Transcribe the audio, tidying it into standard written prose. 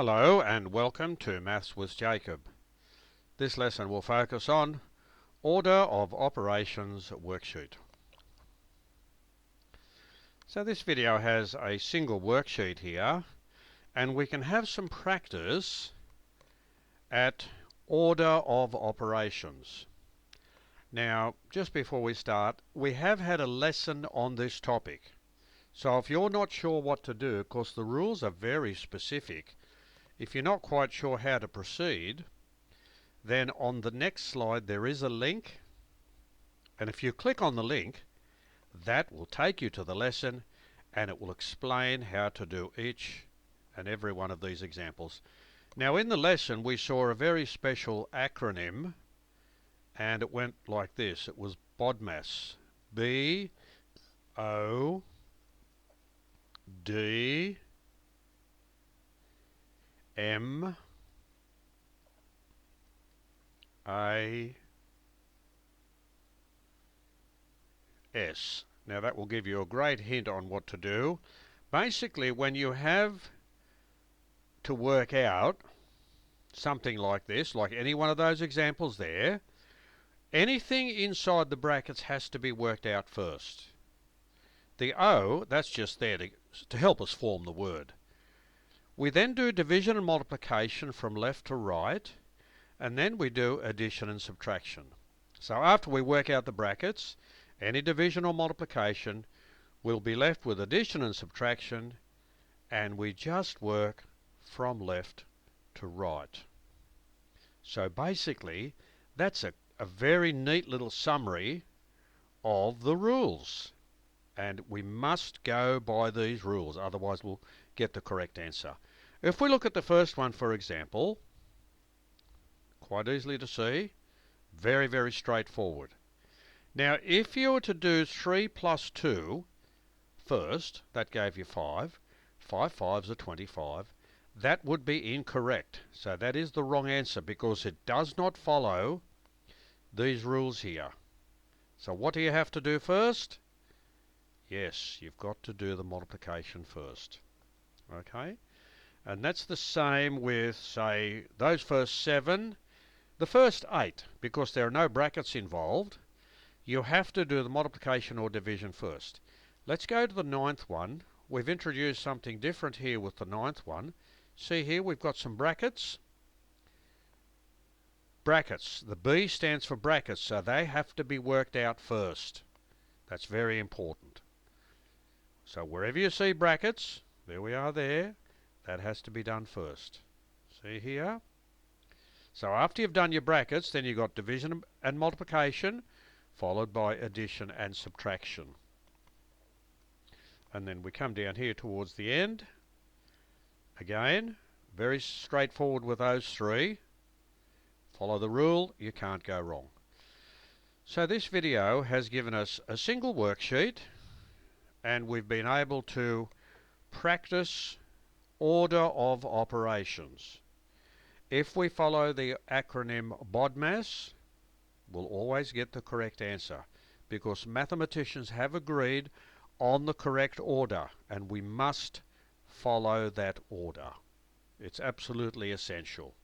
Hello and welcome to Maths with Jacob. This lesson will focus on Order of Operations Worksheet. So this video has a single worksheet here, and we can have some practice at order of operations. Now, just before we start, we have had a lesson on this topic. So if you're not sure what to do, of course the rules are very specific. If you're not quite sure how to proceed, then on the next slide there is a link, and if you click on the link, that will take you to the lesson and it will explain how to do each and every one of these examples. Now in the lesson we saw a very special acronym, and it went like this. It was BODMAS. B-O-D-M-A-S. Now that will give you a great hint on what to do. Basically, when you have to work out something like this, like any one of those examples there, anything inside the brackets has to be worked out first. The O, that's just there to help us form the word. We then do division and multiplication from left to right, and then we do addition and subtraction. So after we work out the brackets, any division or multiplication, we'll be left with addition and subtraction, and we just work from left to right. So basically, that's a very neat little summary of the rules. And we must go by these rules, otherwise we'll get the correct answer. If we look at the first one, for example, quite easily to see, very, very straightforward. Now, if you were to do 3 plus 2 first, that gave you 5. 5 fives are 25. That would be incorrect. So that is the wrong answer because it does not follow these rules here. So what do you have to do first? Yes, you've got to do the multiplication first. Okay? And that's the same with, say, those first 7. The first 8, because there are no brackets involved, you have to do the multiplication or division first. Let's go to the 9th one. We've introduced something different here with the 9th one. See here, we've got some brackets. Brackets. The B stands for brackets, so they have to be worked out first. That's very important. So wherever you see brackets, there we are there, that has to be done first. See here? So after you've done your brackets, then you've got division and multiplication, followed by addition and subtraction. And then we come down here towards the end. Again, very straightforward with those 3. Follow the rule, you can't go wrong. So this video has given us a single worksheet, and we've been able to practice order of operations. If we follow the acronym BODMAS, we'll always get the correct answer because mathematicians have agreed on the correct order, and we must follow that order. It's absolutely essential.